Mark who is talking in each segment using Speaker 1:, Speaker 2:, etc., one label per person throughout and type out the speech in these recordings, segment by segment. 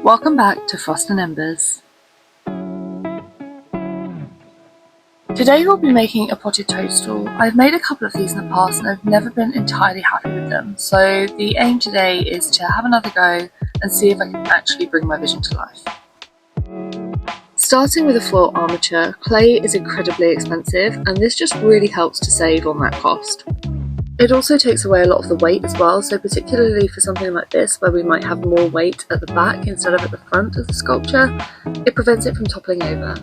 Speaker 1: Welcome back to Frost and Embers. Today we'll be making a potted toadstool. I've made a couple of these in the past and I've never been entirely happy with them, so the aim today is to have another go and see if I can actually bring my vision to life. Starting with a foil armature, clay is incredibly expensive and this just really helps to save on that cost. It also takes away a lot of the weight as well, so particularly for something like this where we might have more weight at the back instead of at the front of the sculpture, it prevents it from toppling over.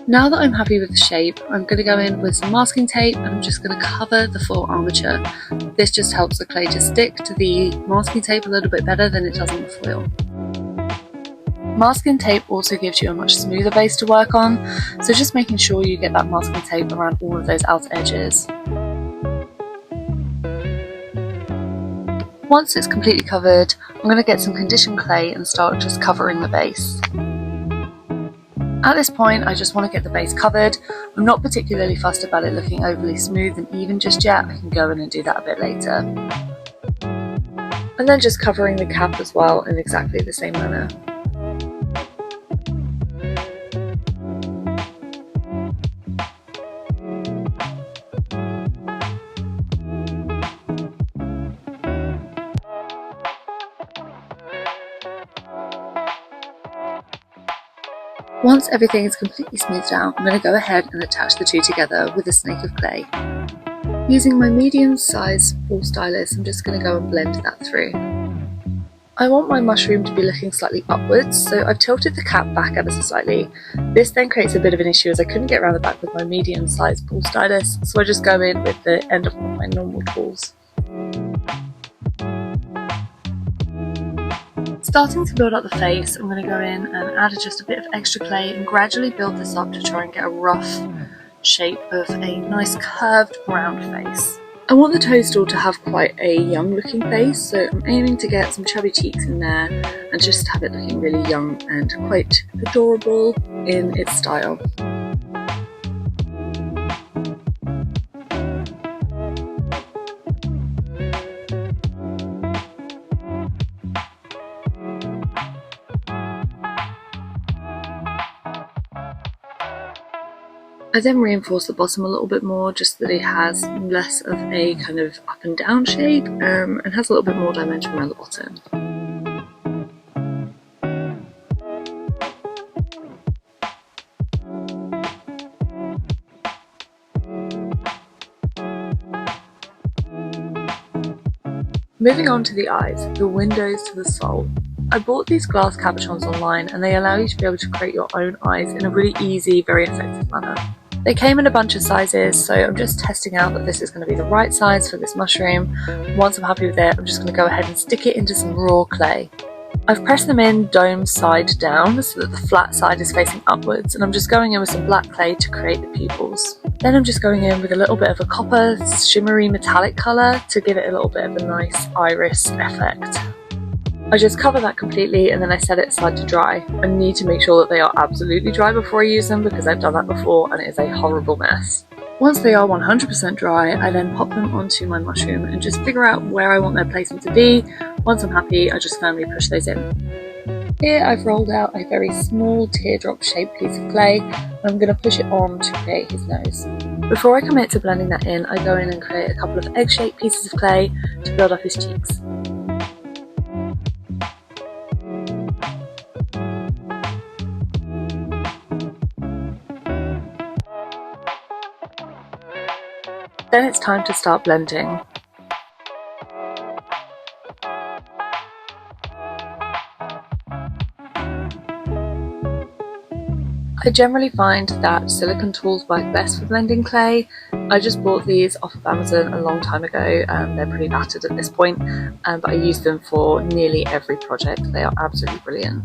Speaker 1: Now that I'm happy with the shape, I'm going to go in with some masking tape and I'm just going to cover the foil armature. This just helps the clay to stick to the masking tape a little bit better than it does on the foil. Masking tape also gives you a much smoother base to work on, so just making sure you get that masking tape around all of those outer edges. Once it's completely covered, I'm going to get some conditioned clay and start just covering the base. At this point, I just want to get the base covered. I'm not particularly fussed about it looking overly smooth and even just yet. I can go in and do that a bit later. And then just covering the cap as well in exactly the same manner. Once everything is completely smoothed out, I'm going to go ahead and attach the two together with a snake of clay. Using my medium size ball stylus, I'm just going to go and blend that through. I want my mushroom to be looking slightly upwards, so I've tilted the cap back ever so slightly. This then creates a bit of an issue as I couldn't get around the back with my medium size ball stylus, so I just go in with the end of my normal tools. Starting to build up the face, I'm going to go in and add just a bit of extra clay and gradually build this up to try and get a rough shape of a nice curved round face. I want the toadstool to have quite a young looking face, so I'm aiming to get some chubby cheeks in there and just have it looking really young and quite adorable in its style. I then reinforce the bottom a little bit more just so that it has less of a kind of up and down shape and has a little bit more dimension around the bottom. Moving on to the eyes, the windows to the soul. I bought these glass cabochons online and they allow you to be able to create your own eyes in a really easy, very effective manner. They came in a bunch of sizes, so I'm just testing out that this is going to be the right size for this mushroom. Once I'm happy with it, I'm just going to go ahead and stick it into some raw clay. I've pressed them in dome side down so that the flat side is facing upwards, and I'm just going in with some black clay to create the pupils. Then I'm just going in with a little bit of a copper shimmery metallic colour to give it a little bit of a nice iris effect. I just cover that completely and then I set it aside to dry. I need to make sure that they are absolutely dry before I use them because I've done that before and it is a horrible mess. Once they are 100% dry, I then pop them onto my mushroom and just figure out where I want their placement to be. Once I'm happy, I just firmly push those in. Here I've rolled out a very small teardrop shaped piece of clay and I'm going to push it on to create his nose. Before I commit to blending that in, I go in and create a couple of egg shaped pieces of clay to build up his cheeks. Then it's time to start blending. I generally find that silicone tools work best for blending clay. I just bought these off of Amazon a long time ago and they're pretty battered at this point, but I use them for nearly every project. They are absolutely brilliant.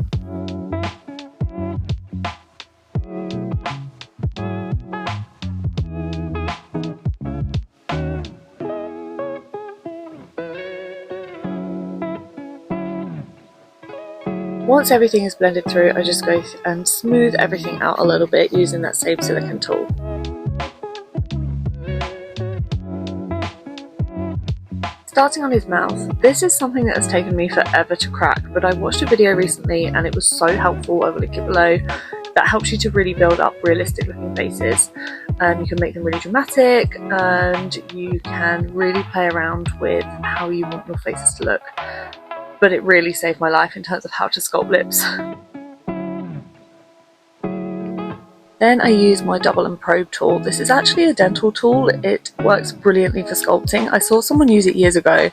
Speaker 1: Once everything is blended through, I just go and smooth everything out a little bit using that same silicone tool. Starting on his mouth, this is something that has taken me forever to crack, but I watched a video recently and it was so helpful, I will link it below, that helps you to really build up realistic looking faces. You can make them really dramatic and you can really play around with how you want your faces to look. But it really saved my life in terms of how to sculpt lips. Then I use my double and probe tool. This is actually a dental tool. It works brilliantly for sculpting. I saw someone use it years ago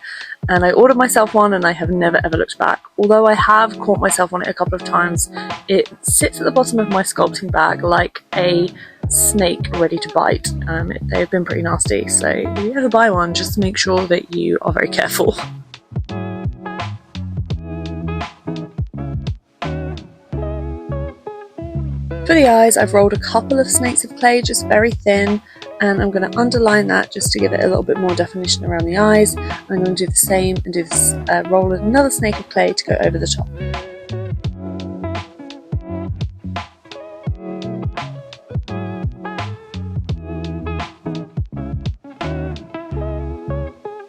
Speaker 1: and I ordered myself one and I have never ever looked back. Although I have caught myself on it a couple of times, it sits at the bottom of my sculpting bag like a snake ready to bite. They've been pretty nasty, so if you ever buy one, just make sure that you are very careful. For the eyes, I've rolled a couple of snakes of clay, just very thin, and I'm going to underline that just to give it a little bit more definition around the eyes. I'm going to do the same and do this roll of another snake of clay to go over the top.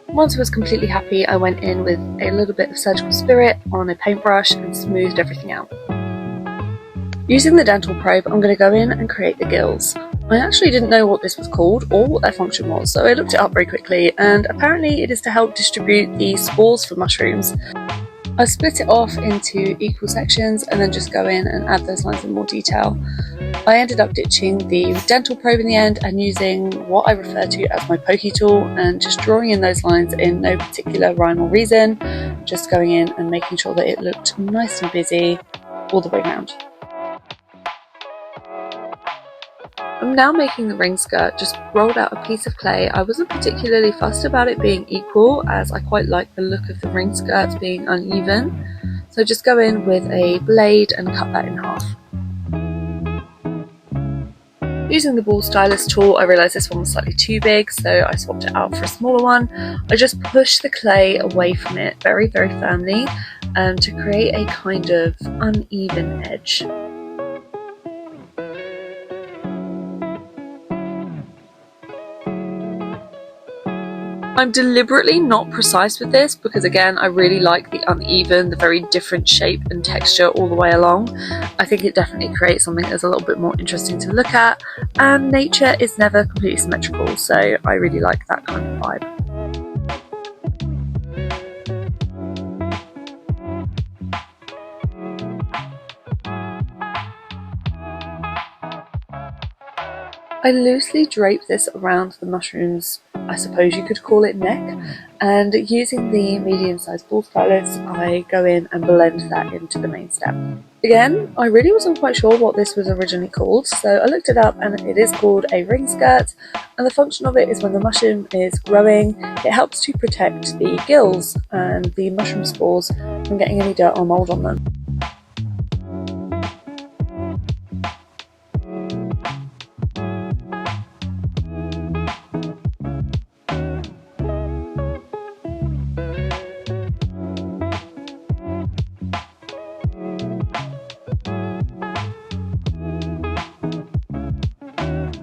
Speaker 1: Once I was completely happy, I went in with a little bit of surgical spirit on a paintbrush and smoothed everything out. Using the dental probe, I'm going to go in and create the gills. I actually didn't know what this was called or what their function was, so I looked it up very quickly, and apparently it is to help distribute the spores for mushrooms. I split it off into equal sections and then just go in and add those lines in more detail. I ended up ditching the dental probe in the end and using what I refer to as my pokey tool and just drawing in those lines in no particular rhyme or reason, just going in and making sure that it looked nice and busy all the way around. I'm now making the ring skirt. Just rolled out a piece of clay. I wasn't particularly fussed about it being equal, as I quite like the look of the ring skirts being uneven. So just go in with a blade and cut that in half. Using the ball stylus tool, I realised this one was slightly too big, so I swapped it out for a smaller one. I just pushed the clay away from it very, very firmly to create a kind of uneven edge. I'm deliberately not precise with this because, again, I really like the uneven, the very different shape and texture all the way along. I think it definitely creates something that's a little bit more interesting to look at, and nature is never completely symmetrical, so I really like that kind of vibe. I loosely drape this around the mushroom's, I suppose you could call it, neck, and using the medium-sized ball stylus, I go in and blend that into the main stem. Again, I really wasn't quite sure what this was originally called, so I looked it up and it is called a ring skirt, and the function of it is when the mushroom is growing, it helps to protect the gills and the mushroom spores from getting any dirt or mould on them.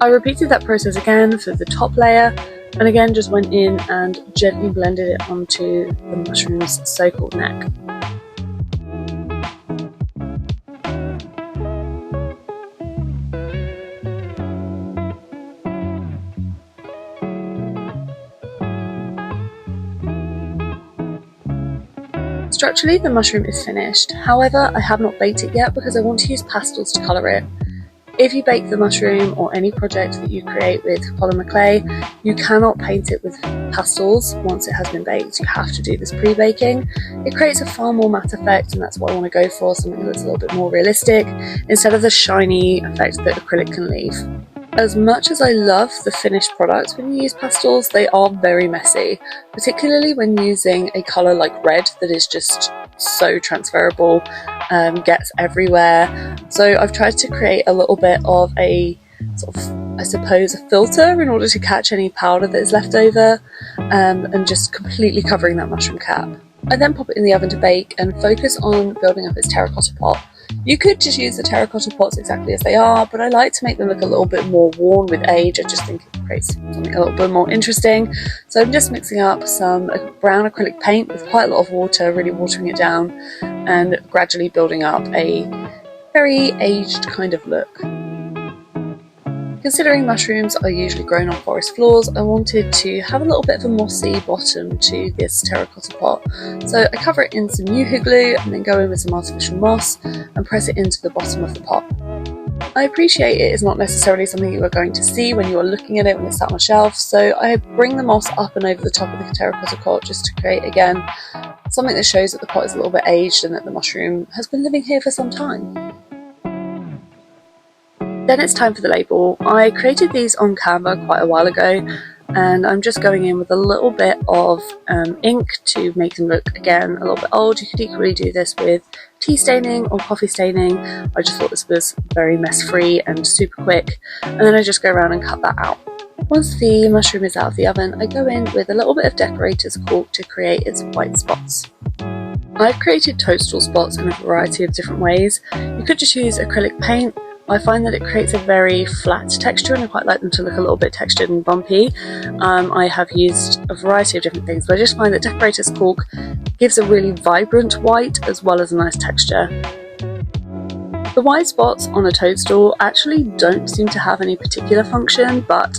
Speaker 1: I repeated that process again for the top layer, and again just went in and gently blended it onto the mushroom's so-called neck. Structurally, the mushroom is finished. However, I have not baked it yet because I want to use pastels to colour it. If you bake the mushroom or any project that you create with polymer clay, you cannot paint it with pastels once it has been baked. You have to do this pre-baking. It creates a far more matte effect, and that's what I want to go for, something that's a little bit more realistic instead of the shiny effect that acrylic can leave. As much as I love the finished product when you use pastels, they are very messy, particularly when using a colour like red that is just so transferable, gets everywhere. So I've tried to create a little bit of a sort of, I suppose, a filter in order to catch any powder that is left over, and just completely covering that mushroom cap. I then pop it in the oven to bake and focus on building up its terracotta pot. You could just use the terracotta pots exactly as they are, but I like to make them look a little bit more worn with age. I just think it creates something a little bit more interesting. So I'm just mixing up some brown acrylic paint with quite a lot of water, really watering it down and gradually building up a very aged kind of look. Considering mushrooms are usually grown on forest floors, I wanted to have a little bit of a mossy bottom to this terracotta pot. So I cover it in some Yoo-hoo glue and then go in with some artificial moss and press it into the bottom of the pot. I appreciate it is not necessarily something you are going to see when you are looking at it when it's sat on a shelf, so I bring the moss up and over the top of the terracotta pot just to create, again, something that shows that the pot is a little bit aged and that the mushroom has been living here for some time. Then it's time for the label. I created these on Canva quite a while ago, and I'm just going in with a little bit of ink to make them look, again, a little bit old. You could equally do this with tea staining or coffee staining. I just thought this was very mess free and super quick, and then I just go around and cut that out. Once the mushroom is out of the oven, I go in with a little bit of decorator's cork to create its white spots. I've created toadstool spots in a variety of different ways. You could just use acrylic paint. I find that it creates a very flat texture and I quite like them to look a little bit textured and bumpy. I have used a variety of different things, but I just find that decorator's cork gives a really vibrant white as well as a nice texture. The white spots on a toadstool actually don't seem to have any particular function, but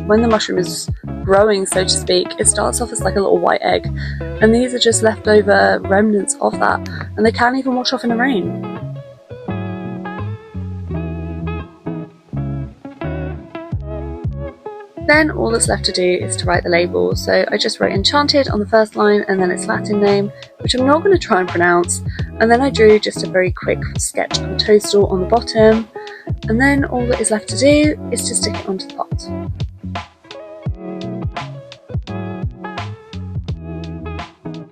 Speaker 1: when the mushroom is growing, so to speak, it starts off as like a little white egg, and these are just leftover remnants of that, and they can even wash off in the rain. Then all that's left to do is to write the label, so I just wrote Enchanted on the first line and then its Latin name, which I'm not going to try and pronounce, and then I drew just a very quick sketch of a toadstool on the bottom, and then all that is left to do is to stick it onto the pot.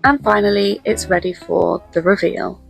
Speaker 1: And finally, it's ready for the reveal.